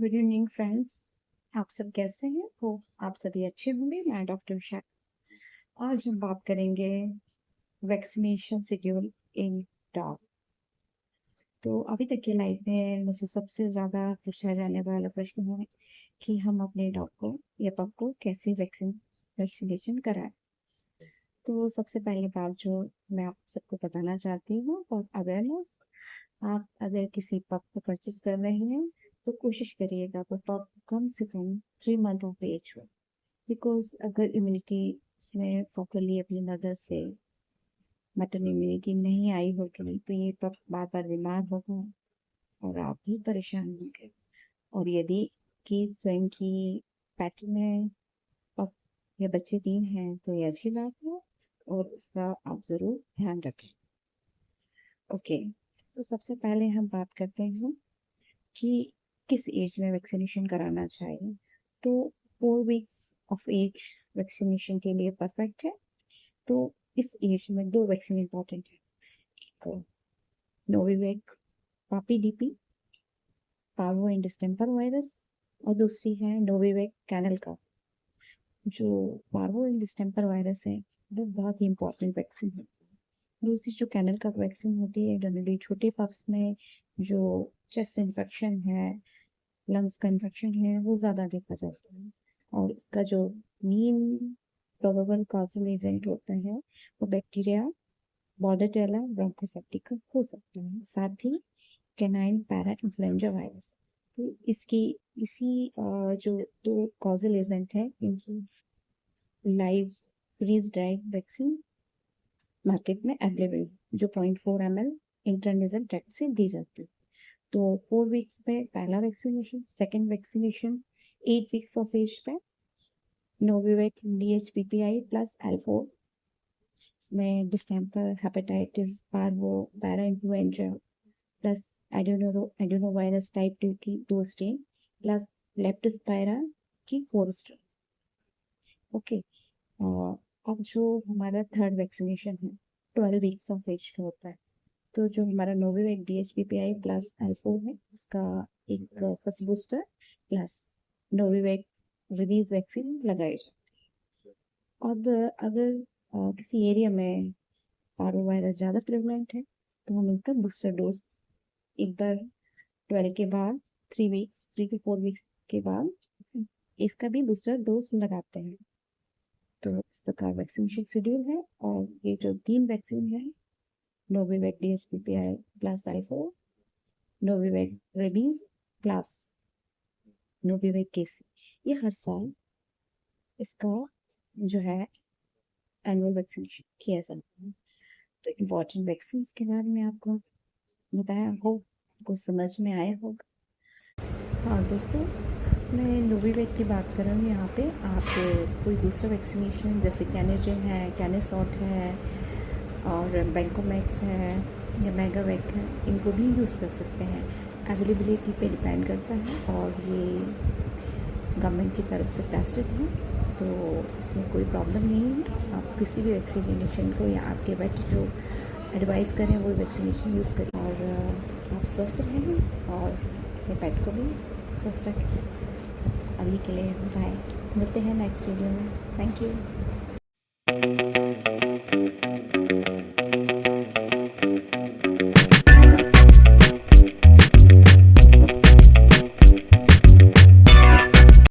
Good evening friends. आप सब कैसे हैं? हो आप सभी अच्छे होंगे। मैं डॉक्टर उषा। आज हम बात करेंगे वैक्सीनेशन शेड्यूल इन डॉग। तो अभी तक की लाइफ में मुझसे सबसे ज़्यादा पूछा जाने वाला प्रश्न है कि हम अपने डॉग को या पप को कैसे वैक्सीनेशन कराएं। तो सबसे पहली बात जो मैं आप सबको बताना चाहती हूँ और अवेयरनेस। आप अगर किसी पप को परचेज कर रहे हैं तो कोशिश करिएगा वो पप कम से कम 3 मंथ ऑफ एज हो। बिकॉज अगर इम्यूनिटी इसमें प्रॉपरली अपनी मदर से मटन इम्यूनिटी नहीं आई होगी तो ये पप बार बार बीमार होगा और आप भी परेशान होंगे। और यदि कि स्वयं की पैट में पप या बच्चे 3 हैं तो ये अच्छी बात है और उसका आप ज़रूर ध्यान रखें। ओके, तो सबसे पहले हम बात करते हैं कि किस एज में वैक्सीनेशन कराना चाहिए। तो 4 वीक्स ऑफ एज वैक्सीनेशन के लिए परफेक्ट है। तो इस एज में 2 वैक्सीन इंपॉर्टेंट है। एक नोविवेक पापी DP parvo and distemper virus और दूसरी है नोविवेक कैनल कफ। जो पार्वो एंड डिस्टेम्पर वायरस है वो बहुत ही इंपॉर्टेंट वैक्सीन है। दूसरी जो कैनल कफ वैक्सीन होती है जनरली छोटे पप्स में जो चेस्ट इन्फेक्शन है, लंग्स का इन्फेक्शन है वो ज़्यादा देखा जाता है और इसका जो मेन प्रोबेबल कॉजल एजेंट होता है वो बैक्टीरिया बॉर्डेटेला ब्रोंकोसेप्टिकम हो सकता है, साथ ही कैनाइन पैरा इन्फ्लुएंजा वायरस। तो इसकी इसी जो 2 कॉजल एजेंट है इनकी live freeze dried vaccine market में अवेलेबल है जो 0.4 ml इंटरनेजल ट्रैक्ट से दी जाती है। तो 4 वीक्स पे पहला vaccination, second vaccination 8 weeks of age पे नोविवेक DHPPI प्लस L4। इसमें distemper, hepatitis, parvo, para influenza plus adeno virus type 2 की 2 स्ट्रेन प्लस लेप्टोस्पायरा की 4 स्ट्रेन। ओके, अब जो हमारा थर्ड वैक्सीनेशन है 12 वीक्स ऑफ एज का होता है। तो जो हमारा नोविवेक DHPPI प्लस L4 है उसका एक फर्स्ट बूस्टर प्लस नोविवेक रिलीज वैक्सीन लगाई जाती है। अब अगर किसी एरिया में पारो वायरस ज़्यादा प्रेवलेंट है तो हम इनका बूस्टर डोज एक बार 12 के बाद 3 to 4 वीक्स के बाद इसका भी बूस्टर डोज लगाते हैं। तो इस प्रकार वैक्सीनेशन शेड्यूल है और ये जो 3 वैक्सीन है Nobivac DHPPI plus L4, Nobivac rabies plus Nobivac KC, ये हर साल इसका जो है एनुअल वैक्सीनेशन किया जाता है। तो इम्पॉर्टेंट वैक्सीन के बारे में आपको बताया हो, आपको समझ में आया होगा। हाँ दोस्तों, मैं नोविवेक की बात कर रहा हूँ। यहाँ पे आप कोई दूसरा वैक्सीनेशन जैसे कैनेजेन है, कैनेसॉट है और बैंकोमैक्स है या मेगावेक है, इनको भी यूज़ कर सकते हैं। अवेलेबिलिटी पे डिपेंड करता है और ये गवर्नमेंट की तरफ से टेस्टेड है तो इसमें कोई प्रॉब्लम नहीं है। आप किसी भी वैक्सीनेशन को या आपके वेट जो एडवाइस करें वो वैक्सीनेशन यूज़ करें और आप स्वस्थ रहें और अपने पेट को भी स्वस्थ रखें। अभी के लिए बाय, मिलते हैं नेक्स्ट वीडियो में। Thank you.